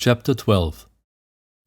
Chapter 12.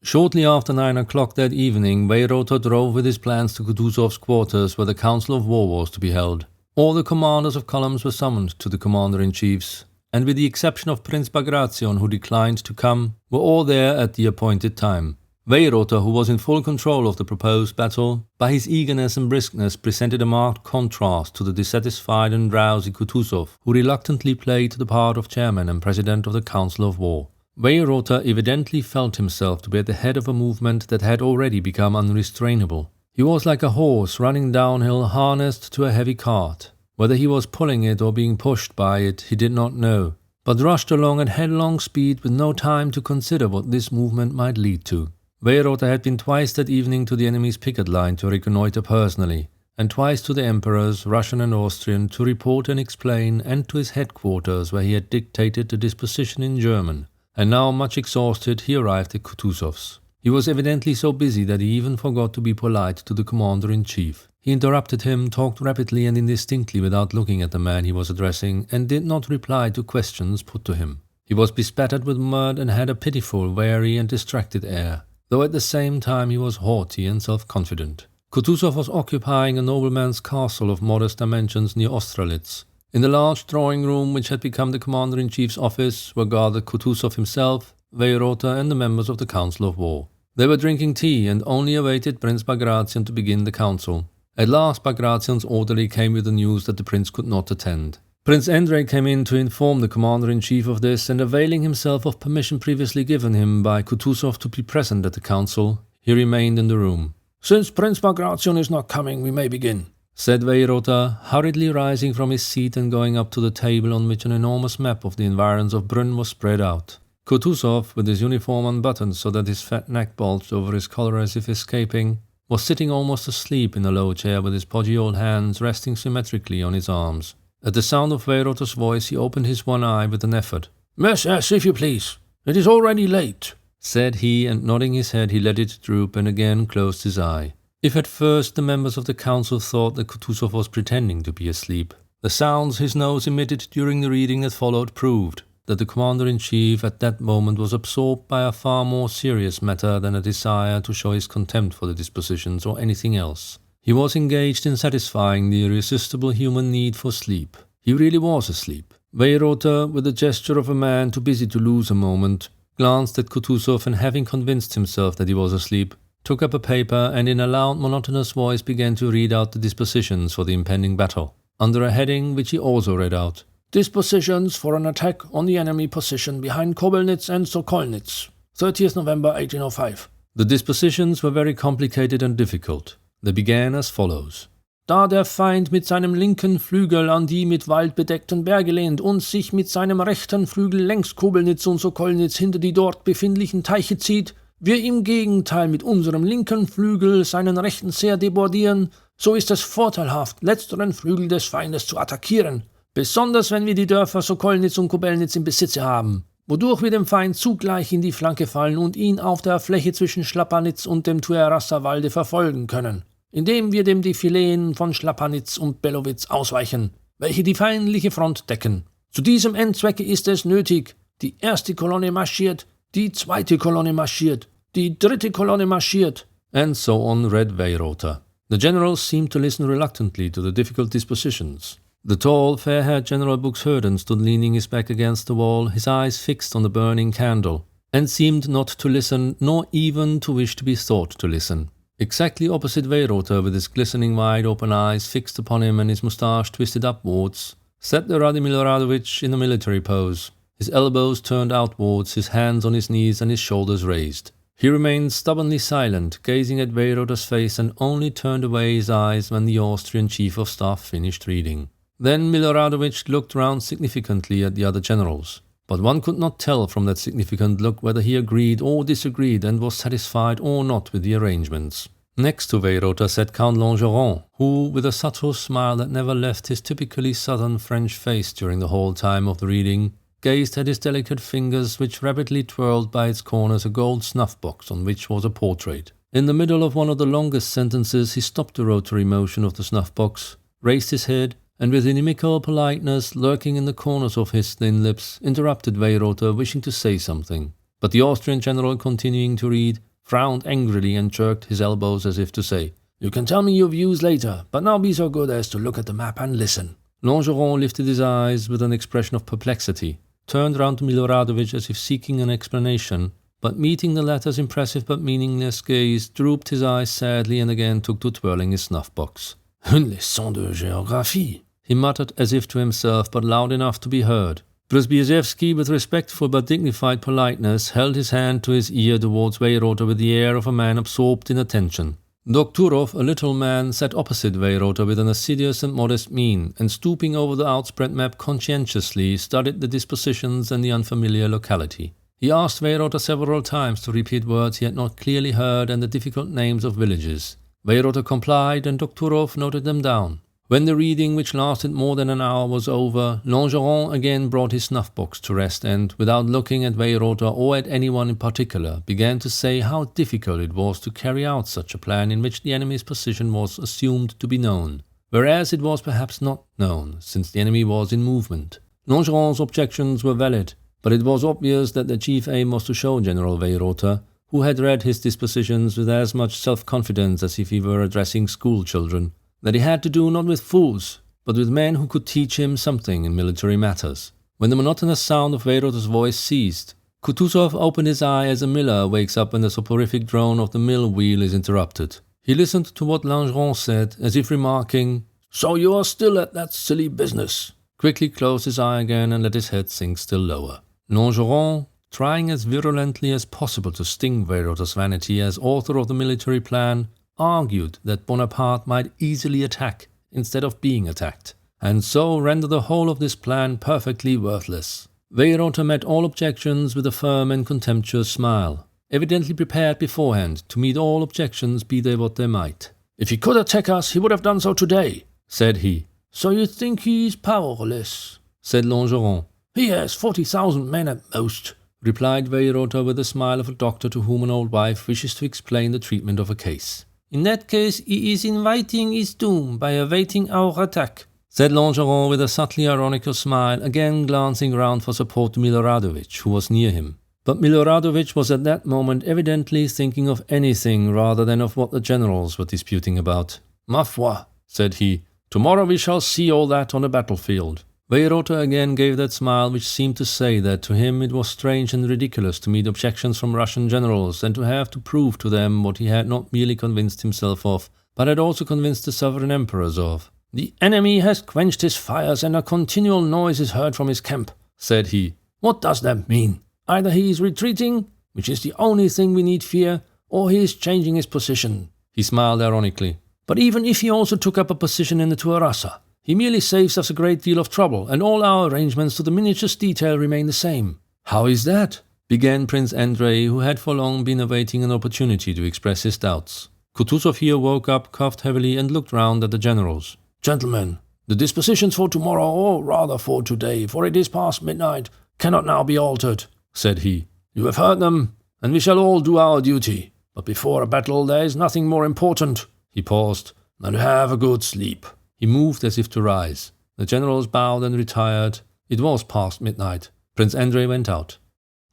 Shortly after 9 o'clock that evening, Weyrother drove with his plans to Kutuzov's quarters where the Council of War was to be held. All the commanders of columns were summoned to the commander-in-chiefs, and with the exception of Prince Bagration, who declined to come, were all there at the appointed time. Weyrother, who was in full control of the proposed battle, by his eagerness and briskness presented a marked contrast to the dissatisfied and drowsy Kutuzov, who reluctantly played the part of chairman and president of the Council of War. Weyrother evidently felt himself to be at the head of a movement that had already become unrestrainable. He was like a horse running downhill harnessed to a heavy cart. Whether he was pulling it or being pushed by it, he did not know, but rushed along at headlong speed with no time to consider what this movement might lead to. Weyrother had been twice that evening to the enemy's picket line to reconnoitre personally, and twice to the emperors, Russian and Austrian, to report and explain, and to his headquarters where he had dictated the disposition in German. And now, much exhausted, he arrived at Kutuzov's. He was evidently so busy that he even forgot to be polite to the commander-in-chief. He interrupted him, talked rapidly and indistinctly without looking at the man he was addressing, and did not reply to questions put to him. He was bespattered with mud and had a pitiful, weary and distracted air, though at the same time he was haughty and self-confident. Kutuzov was occupying a nobleman's castle of modest dimensions near Austerlitz. In the large drawing room, which had become the commander-in-chief's office, were gathered Kutuzov himself, Weyrother and the members of the Council of War. They were drinking tea and only awaited Prince Bagration to begin the council. At last Bagration's orderly came with the news that the prince could not attend. Prince Andrei came in to inform the commander-in-chief of this, and availing himself of permission previously given him by Kutuzov to be present at the council, he remained in the room. "Since Prince Bagration is not coming, we may begin," said Weyrother, hurriedly rising from his seat and going up to the table on which an enormous map of the environs of Brünn was spread out. Kutuzov, with his uniform unbuttoned so that his fat neck bulged over his collar as if escaping, was sitting almost asleep in a low chair with his podgy old hands resting symmetrically on his arms. At the sound of Weyrother's voice he opened his one eye with an effort. "Messieurs, if you please, it is already late," said he, and nodding his head he let it droop and again closed his eye. If at first the members of the council thought that Kutuzov was pretending to be asleep, the sounds his nose emitted during the reading that followed proved that the commander-in-chief at that moment was absorbed by a far more serious matter than a desire to show his contempt for the dispositions or anything else. He was engaged in satisfying the irresistible human need for sleep. He really was asleep. Weyrother, with the gesture of a man too busy to lose a moment, glanced at Kutuzov and, having convinced himself that he was asleep, took up a paper and in a loud monotonous voice began to read out the dispositions for the impending battle, under a heading which he also read out. "Dispositions for an attack on the enemy position behind Kobelnitz and Sokolnitz, 30th November 1805. The dispositions were very complicated and difficult. They began as follows. Da der Feind mit seinem linken Flügel an die mit Wald bedeckten Berge lehnt und sich mit seinem rechten Flügel längs Kobelnitz und Sokolnitz hinter die dort befindlichen Teiche zieht, wir im Gegenteil mit unserem linken Flügel seinen rechten sehr debordieren, so ist es vorteilhaft, letzteren Flügel des Feindes zu attackieren, besonders wenn wir die Dörfer Sokolnitz und Kobelnitz im Besitze haben, wodurch wir dem Feind zugleich in die Flanke fallen und ihn auf der Fläche zwischen Schlapanitz und dem Tuerasser-Walde verfolgen können, indem wir dem Defileen von Schlapanitz und Bellowitz ausweichen, welche die feindliche Front decken. Zu diesem Endzwecke ist es nötig, die erste Kolonne marschiert, die zweite Kolonne marschiert, die dritte Kolonne marschiert, and so on read Weyrother. The general seemed to listen reluctantly to the difficult dispositions. The tall, fair-haired General Buxhöden stood leaning his back against the wall, his eyes fixed on the burning candle, and seemed not to listen, nor even to wish to be thought to listen. Exactly opposite Weyrother, with his glistening wide-open eyes fixed upon him and his moustache twisted upwards, sat the ruddy Miloradovich in a military pose, his elbows turned outwards, his hands on his knees and his shoulders raised. He remained stubbornly silent, gazing at Weyrother's face, and only turned away his eyes when the Austrian chief of staff finished reading. Then Miloradovich looked round significantly at the other generals, but one could not tell from that significant look whether he agreed or disagreed and was satisfied or not with the arrangements. Next to Weyrother sat Count Langeron, who, with a subtle smile that never left his typically southern French face during the whole time of the reading, gazed at his delicate fingers which rapidly twirled by its corners a gold snuff-box on which was a portrait. In the middle of one of the longest sentences he stopped the rotary motion of the snuff-box, raised his head, and with inimical politeness lurking in the corners of his thin lips, interrupted Weyrother, wishing to say something. But the Austrian general, continuing to read, frowned angrily and jerked his elbows as if to say, "You can tell me your views later, but now be so good as to look at the map and listen." Langeron lifted his eyes with an expression of perplexity, turned round to Miloradovich as if seeking an explanation, but meeting the latter's impressive but meaningless gaze, drooped his eyes sadly and again took to twirling his snuff-box. "Une leçon de géographie," he muttered as if to himself, but loud enough to be heard. Przybierzewski, with respectful but dignified politeness, held his hand to his ear towards Weyrother with the air of a man absorbed in attention. Doktorov, a little man, sat opposite Weyrother with an assiduous and modest mien, and stooping over the outspread map conscientiously, studied the dispositions and the unfamiliar locality. He asked Weyrother several times to repeat words he had not clearly heard and the difficult names of villages. Weyrother complied, and Doktorov noted them down. When the reading, which lasted more than an hour, was over, Langeron again brought his snuff-box to rest and, without looking at Weyrother or at anyone in particular, began to say how difficult it was to carry out such a plan in which the enemy's position was assumed to be known, whereas it was perhaps not known, since the enemy was in movement. Langeron's objections were valid, but it was obvious that the chief aim was to show General Weyrother, who had read his dispositions with as much self-confidence as if he were addressing school children, that he had to do not with fools, but with men who could teach him something in military matters. When the monotonous sound of Weyrother's voice ceased, Kutuzov opened his eye as a miller wakes up when the soporific drone of the mill wheel is interrupted. He listened to what Langeron said, as if remarking, "So you are still at that silly business," quickly closed his eye again and let his head sink still lower. Langeron, trying as virulently as possible to sting Weyrother's vanity as author of the military plan, argued that Bonaparte might easily attack instead of being attacked, and so render the whole of this plan perfectly worthless. Weyrother met all objections with a firm and contemptuous smile, evidently prepared beforehand to meet all objections, be they what they might. "If he could attack us, he would have done so today," said he. "So you think he is powerless?" said Langeron. "He has 40,000 men at most," replied Weyrother with the smile of a doctor to whom an old wife wishes to explain the treatment of a case. "In that case, he is inviting his doom by awaiting our attack," said Langeron with a subtly ironical smile, again glancing round for support to Miloradovich, who was near him. But Miloradovich was at that moment evidently thinking of anything rather than of what the generals were disputing about. "Ma foi," said he, "tomorrow we shall see all that on the battlefield." Weyrother again gave that smile which seemed to say that to him it was strange and ridiculous to meet objections from Russian generals and to have to prove to them what he had not merely convinced himself of, but had also convinced the sovereign emperors of. "The enemy has quenched his fires and a continual noise is heard from his camp," said he. "What does that mean? Either he is retreating, which is the only thing we need fear, or he is changing his position." He smiled ironically. "But even if he also took up a position in the Tuarasa, he merely saves us a great deal of trouble, and all our arrangements to the miniaturest detail remain the same." "How is that?" began Prince Andrei, who had for long been awaiting an opportunity to express his doubts. Kutuzov here woke up, coughed heavily, and looked round at the generals. "Gentlemen, the dispositions for tomorrow, or rather for today, for it is past midnight, cannot now be altered," said he. "You have heard them, and we shall all do our duty. But before a battle there is nothing more important," he paused, "than to have a good sleep." He moved as if to rise. The generals bowed and retired. It was past midnight. Prince Andrei went out.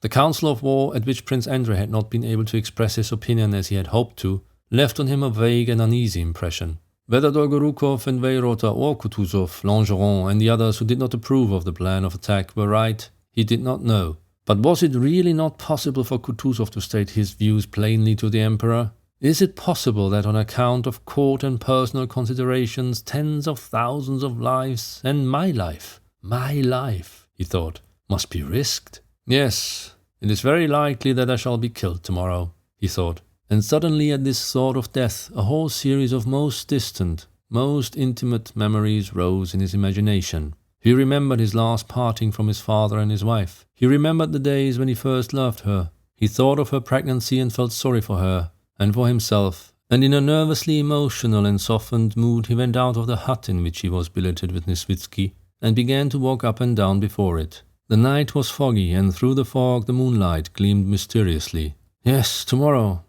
The council of war, at which Prince Andrei had not been able to express his opinion as he had hoped to, left on him a vague and uneasy impression. Whether Dolgorukov and Weyrother or Kutuzov, Langeron and the others who did not approve of the plan of attack were right, he did not know. But was it really not possible for Kutuzov to state his views plainly to the emperor? Is it possible that on account of court and personal considerations tens of thousands of lives, and my life, he thought, must be risked? Yes, it is very likely that I shall be killed tomorrow, he thought. And suddenly at this thought of death, a whole series of most distant, most intimate memories rose in his imagination. He remembered his last parting from his father and his wife. He remembered the days when he first loved her. He thought of her pregnancy and felt sorry for her, and for himself, and in a nervously emotional and softened mood he went out of the hut in which he was billeted with Nesvitsky, and began to walk up and down before it. The night was foggy, and through the fog the moonlight gleamed mysteriously. Yes, tomorrow,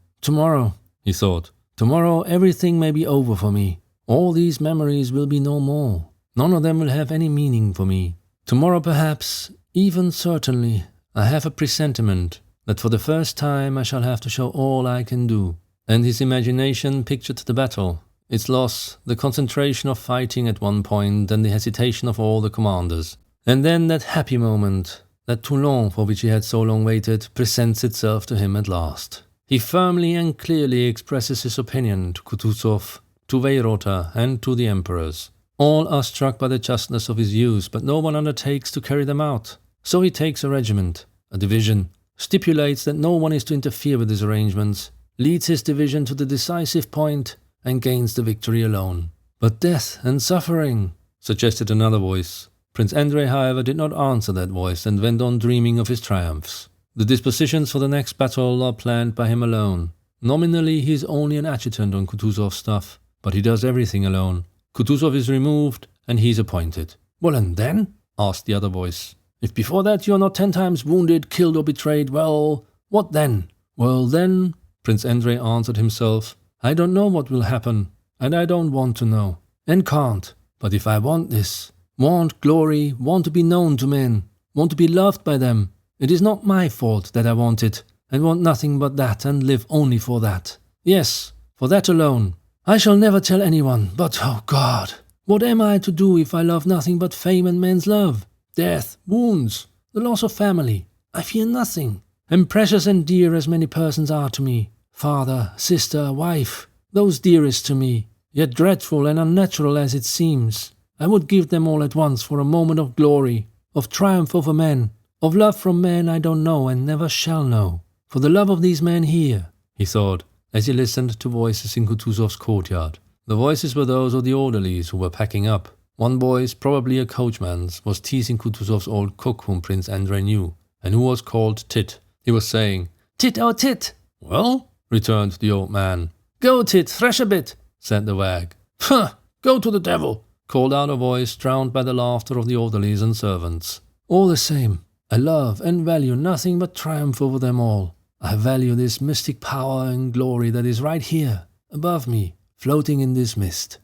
he thought. Tomorrow everything may be over for me. All these memories will be no more. None of them will have any meaning for me. Tomorrow perhaps, even certainly, I have a presentiment that for the first time I shall have to show all I can do. And his imagination pictured the battle, its loss, the concentration of fighting at one point, and the hesitation of all the commanders. And then that happy moment, that Toulon for which he had so long waited, presents itself to him at last. He firmly and clearly expresses his opinion to Kutuzov, to Weyrother, and to the emperors. All are struck by the justness of his views, but no one undertakes to carry them out. So he takes a regiment, a division, stipulates that no one is to interfere with his arrangements, leads his division to the decisive point, and gains the victory alone. But death and suffering, suggested another voice. Prince Andrei, however, did not answer that voice and went on dreaming of his triumphs. The dispositions for the next battle are planned by him alone. Nominally he is only an adjutant on Kutuzov's staff, but he does everything alone. Kutuzov is removed, and he is appointed. "Well, and then?" asked the other voice. "If before that you are not 10 times wounded, killed or betrayed, well, what then?" "Well then," Prince Andrei answered himself, "I don't know what will happen, and I don't want to know, and can't. But if I want this, want glory, want to be known to men, want to be loved by them, it is not my fault that I want it, and want nothing but that, and live only for that. Yes, for that alone. I shall never tell anyone, but, oh God, what am I to do if I love nothing but fame and men's love? Death, wounds, the loss of family. I fear nothing. And precious and dear as many persons are to me, father, sister, wife, those dearest to me, yet dreadful and unnatural as it seems, I would give them all at once for a moment of glory, of triumph over men, of love from men I don't know and never shall know. For the love of these men here," he thought, as he listened to voices in Kutuzov's courtyard. The voices were those of the orderlies who were packing up. One voice, probably a coachman's, was teasing Kutuzov's old cook whom Prince Andrei knew, and who was called Tit. He was saying, "Tit, oh Tit!" "Well?" returned the old man. "Go, Tit, thresh a bit," said the wag. "Huh! Go to the devil!" called out a voice drowned by the laughter of the orderlies and servants. "All the same, I love and value nothing but triumph over them all. I value this mystic power and glory that is right here, above me, floating in this mist.